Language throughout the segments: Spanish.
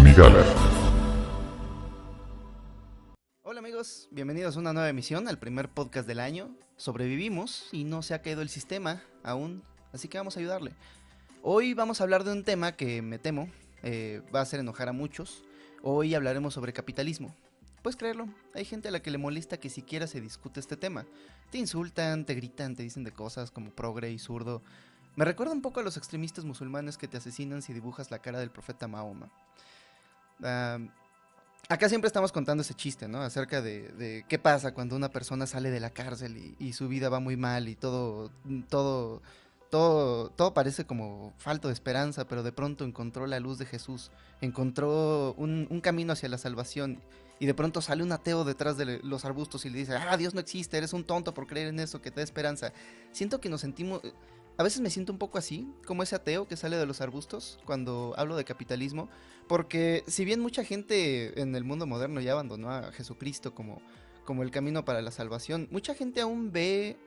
Migala. Hola amigos, bienvenidos a una nueva emisión, al primer podcast del año. Sobrevivimos y no se ha caído el sistema aún, así que vamos a ayudarle. Hoy vamos a hablar de un tema que me temo va a hacer enojar a muchos. Hoy hablaremos sobre capitalismo. ¿Puedes creerlo? Hay gente a la que le molesta que siquiera se discute este tema. Te insultan, te gritan, te dicen de cosas como progre y zurdo. Me recuerda un poco a los extremistas musulmanes que te asesinan si dibujas la cara del profeta Mahoma. Acá siempre estamos contando ese chiste, ¿no? Acerca de qué pasa cuando una persona sale de la cárcel y su vida va muy mal y todo parece como falto de esperanza, pero de pronto encontró la luz de Jesús, encontró un camino hacia la salvación y de pronto sale un ateo detrás de los arbustos y le dice, Dios no existe, eres un tonto por creer en eso, que te da esperanza. Siento que nos sentimos... A veces me siento un poco así, como ese ateo que sale de los arbustos cuando hablo de capitalismo, porque si bien mucha gente en el mundo moderno ya abandonó a Jesucristo como el camino para la salvación, mucha gente aún ve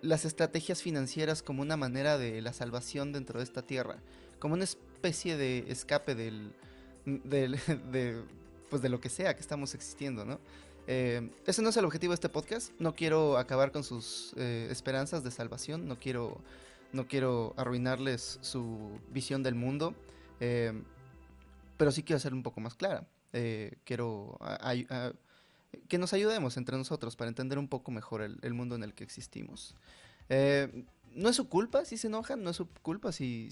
las estrategias financieras como una manera de la salvación dentro de esta tierra, como una especie de escape del, de, pues de lo que sea que estamos existiendo, ¿no? Ese no es el objetivo de este podcast. No quiero acabar con sus esperanzas de salvación. No quiero arruinarles su visión del mundo. Pero sí quiero hacerlo un poco más clara. Quiero que nos ayudemos entre nosotros para entender un poco mejor el mundo en el que existimos. No es su culpa si se enojan, no es su culpa si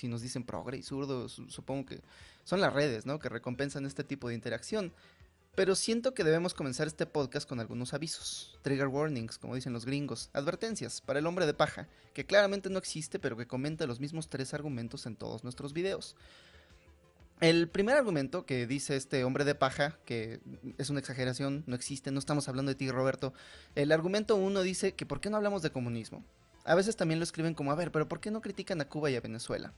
nos dicen progre y zurdo. Supongo que son las redes, ¿no?, que recompensan este tipo de interacción. Pero siento que debemos comenzar este podcast con algunos avisos, trigger warnings, como dicen los gringos, advertencias para el hombre de paja, que claramente no existe pero que comenta los mismos 3 argumentos en todos nuestros videos. El primer argumento que dice este hombre de paja, que es una exageración, no existe, no estamos hablando de ti, Roberto. El argumento 1 dice que ¿por qué no hablamos de comunismo? A veces también lo escriben como, pero ¿por qué no critican a Cuba y a Venezuela?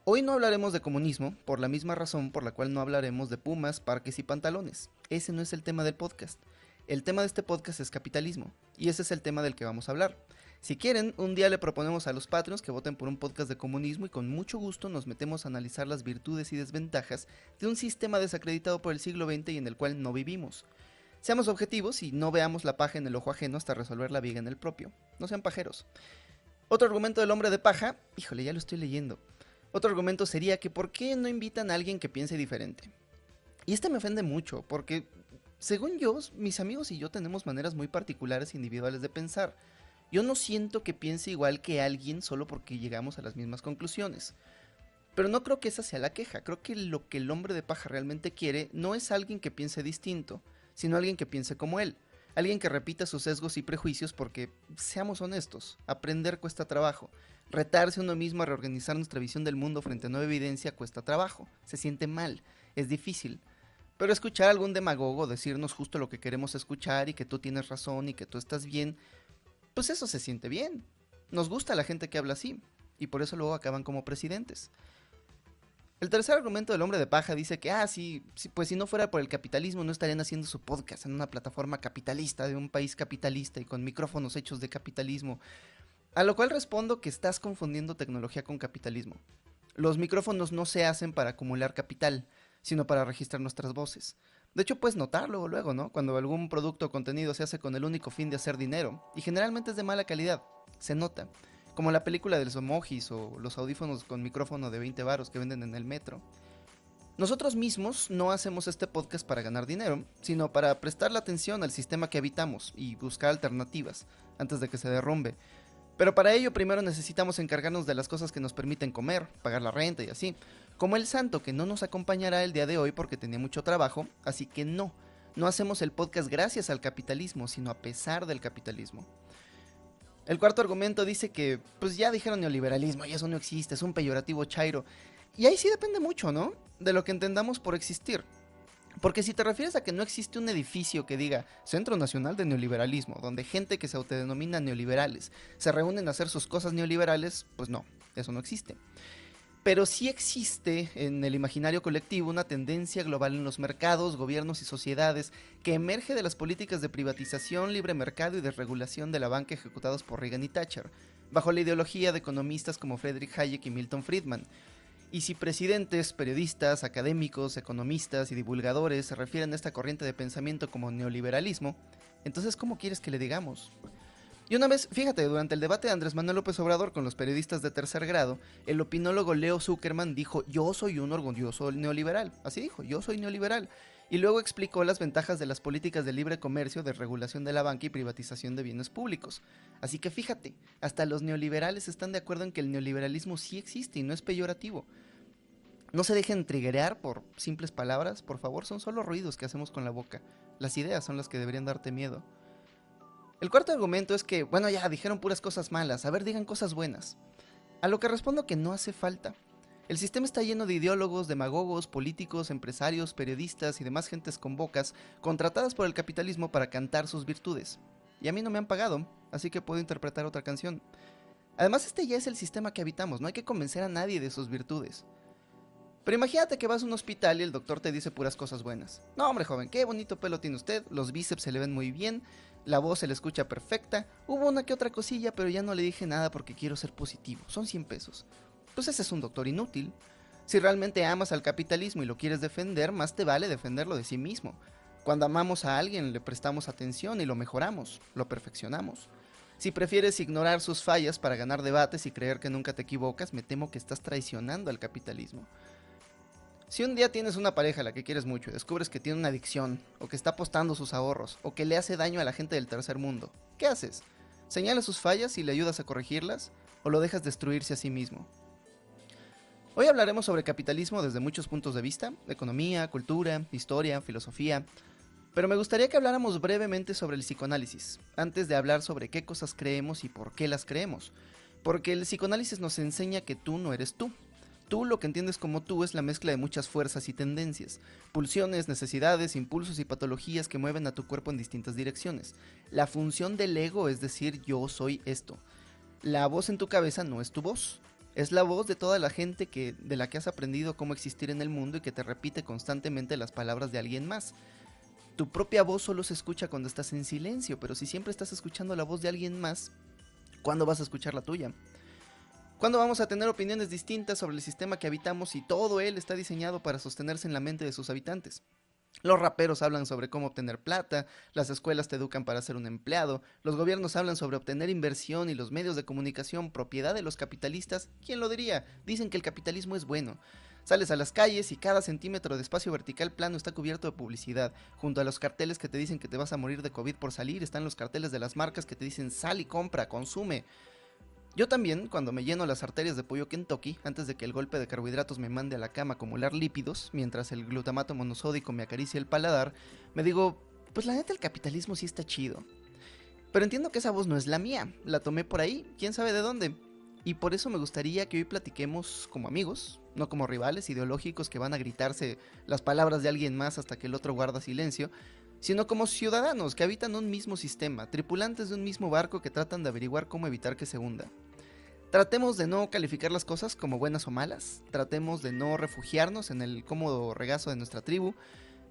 Hoy no hablaremos de comunismo, por la misma razón por la cual no hablaremos de pumas, parques y pantalones. Ese no es el tema del podcast. El tema de este podcast es capitalismo, y ese es el tema del que vamos a hablar. Si quieren, un día le proponemos a los Patreons que voten por un podcast de comunismo y con mucho gusto nos metemos a analizar las virtudes y desventajas de un sistema desacreditado por el siglo XX y en el cual no vivimos. Seamos objetivos y no veamos la paja en el ojo ajeno hasta resolver la viga en el propio. No sean pajeros. Otro argumento del hombre de paja, híjole, ya lo estoy leyendo. Otro argumento sería que ¿por qué no invitan a alguien que piense diferente? Y este me ofende mucho, porque según yo, mis amigos y yo tenemos maneras muy particulares e individuales de pensar. Yo no siento que piense igual que alguien solo porque llegamos a las mismas conclusiones. Pero no creo que esa sea la queja, creo que lo que el hombre de paja realmente quiere no es alguien que piense distinto, sino alguien que piense como él. Alguien que repita sus sesgos y prejuicios porque, seamos honestos, aprender cuesta trabajo. Retarse uno mismo a reorganizar nuestra visión del mundo frente a nueva evidencia cuesta trabajo, se siente mal, es difícil. Pero escuchar a algún demagogo decirnos justo lo que queremos escuchar y que tú tienes razón y que tú estás bien, pues eso se siente bien. Nos gusta la gente que habla así, y por eso luego acaban como presidentes. El tercer argumento del hombre de paja dice que, sí, pues si no fuera por el capitalismo no estarían haciendo su podcast en una plataforma capitalista de un país capitalista y con micrófonos hechos de capitalismo. A lo cual respondo que estás confundiendo tecnología con capitalismo. Los micrófonos no se hacen para acumular capital, sino para registrar nuestras voces. De hecho, puedes notarlo luego, ¿no? Cuando algún producto o contenido se hace con el único fin de hacer dinero, y generalmente es de mala calidad, se nota. Como la película de los emojis o los audífonos con micrófono de 20 varos que venden en el metro. Nosotros mismos no hacemos este podcast para ganar dinero, sino para prestarle atención al sistema que habitamos y buscar alternativas antes de que se derrumbe. Pero para ello primero necesitamos encargarnos de las cosas que nos permiten comer, pagar la renta y así. Como el santo que no nos acompañará el día de hoy porque tenía mucho trabajo, así que no hacemos el podcast gracias al capitalismo, sino a pesar del capitalismo. El cuarto argumento dice que, pues ya dijeron neoliberalismo y eso no existe, es un peyorativo chairo. Y ahí sí depende mucho, ¿no?, de lo que entendamos por existir. Porque si te refieres a que no existe un edificio que diga Centro Nacional de Neoliberalismo, donde gente que se autodenomina neoliberales se reúnen a hacer sus cosas neoliberales, pues no, eso no existe. Pero sí existe en el imaginario colectivo una tendencia global en los mercados, gobiernos y sociedades que emerge de las políticas de privatización, libre mercado y desregulación de la banca ejecutados por Reagan y Thatcher, bajo la ideología de economistas como Friedrich Hayek y Milton Friedman. Y si presidentes, periodistas, académicos, economistas y divulgadores se refieren a esta corriente de pensamiento como neoliberalismo, entonces ¿cómo quieres que le digamos? Y una vez, fíjate, durante el debate de Andrés Manuel López Obrador con los periodistas de tercer grado, el opinólogo Leo Zuckerman dijo: yo soy un orgulloso neoliberal. Así dijo: yo soy neoliberal. Y luego explicó las ventajas de las políticas de libre comercio, de regulación de la banca y privatización de bienes públicos. Así que fíjate, hasta los neoliberales están de acuerdo en que el neoliberalismo sí existe y no es peyorativo. No se dejen triggerear por simples palabras, por favor, son solo ruidos que hacemos con la boca. Las ideas son las que deberían darte miedo. El cuarto argumento es que, bueno, ya dijeron puras cosas malas, a ver, digan cosas buenas. A lo que respondo que no hace falta. El sistema está lleno de ideólogos, demagogos, políticos, empresarios, periodistas y demás gentes con bocas contratadas por el capitalismo para cantar sus virtudes. Y a mí no me han pagado, así que puedo interpretar otra canción. Además, este ya es el sistema que habitamos, no hay que convencer a nadie de sus virtudes. Pero imagínate que vas a un hospital y el doctor te dice puras cosas buenas. No, hombre, joven, qué bonito pelo tiene usted, los bíceps se le ven muy bien, la voz se le escucha perfecta, hubo una que otra cosilla, pero ya no le dije nada porque quiero ser positivo, son 100 pesos. Pues ese es un doctor inútil. Si realmente amas al capitalismo y lo quieres defender, más te vale defenderlo de sí mismo. Cuando amamos a alguien, le prestamos atención y lo mejoramos, lo perfeccionamos. Si prefieres ignorar sus fallas para ganar debates y creer que nunca te equivocas, me temo que estás traicionando al capitalismo. Si un día tienes una pareja a la que quieres mucho y descubres que tiene una adicción, o que está apostando sus ahorros, o que le hace daño a la gente del tercer mundo, ¿qué haces? ¿Señalas sus fallas y le ayudas a corregirlas? ¿O lo dejas destruirse a sí mismo? Hoy hablaremos sobre capitalismo desde muchos puntos de vista: economía, cultura, historia, filosofía. Pero me gustaría que habláramos brevemente sobre el psicoanálisis, antes de hablar sobre qué cosas creemos y por qué las creemos. Porque el psicoanálisis nos enseña que tú no eres tú. Tú, lo que entiendes como tú, es la mezcla de muchas fuerzas y tendencias, pulsiones, necesidades, impulsos y patologías que mueven a tu cuerpo en distintas direcciones. La función del ego es decir: yo soy esto. La voz en tu cabeza no es tu voz, es la voz de toda la gente de la que has aprendido cómo existir en el mundo y que te repite constantemente las palabras de alguien más. Tu propia voz solo se escucha cuando estás en silencio, pero si siempre estás escuchando la voz de alguien más, ¿cuándo vas a escuchar la tuya? ¿Cuándo vamos a tener opiniones distintas sobre el sistema que habitamos y todo él está diseñado para sostenerse en la mente de sus habitantes? Los raperos hablan sobre cómo obtener plata, las escuelas te educan para ser un empleado, los gobiernos hablan sobre obtener inversión y los medios de comunicación, propiedad de los capitalistas. ¿Quién lo diría? Dicen que el capitalismo es bueno. Sales a las calles y cada centímetro de espacio vertical plano está cubierto de publicidad. Junto a los carteles que te dicen que te vas a morir de COVID por salir, están los carteles de las marcas que te dicen: sal y compra, consume. Yo también, cuando me lleno las arterias de pollo Kentucky, antes de que el golpe de carbohidratos me mande a la cama a acumular lípidos, mientras el glutamato monosódico me acaricia el paladar, me digo: pues la neta, el capitalismo sí está chido. Pero entiendo que esa voz no es la mía, la tomé por ahí, quién sabe de dónde. Y por eso me gustaría que hoy platiquemos como amigos, no como rivales ideológicos que van a gritarse las palabras de alguien más hasta que el otro guarda silencio, sino como ciudadanos que habitan un mismo sistema, tripulantes de un mismo barco que tratan de averiguar cómo evitar que se hunda. Tratemos de no calificar las cosas como buenas o malas, tratemos de no refugiarnos en el cómodo regazo de nuestra tribu,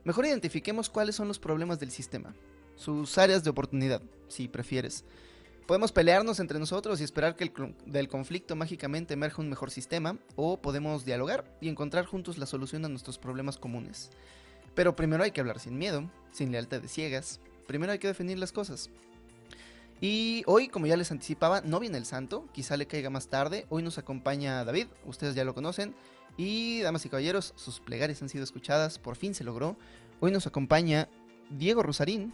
mejor identifiquemos cuáles son los problemas del sistema, sus áreas de oportunidad, si prefieres. Podemos pelearnos entre nosotros y esperar que del conflicto mágicamente emerja un mejor sistema, o podemos dialogar y encontrar juntos la solución a nuestros problemas comunes. Pero primero hay que hablar sin miedo, sin lealtades ciegas, primero hay que definir las cosas. Y hoy, como ya les anticipaba, no viene el santo, quizá le caiga más tarde. Hoy nos acompaña David, ustedes ya lo conocen. Y damas y caballeros, sus plegarias han sido escuchadas, por fin se logró. Hoy nos acompaña Diego Rusarín.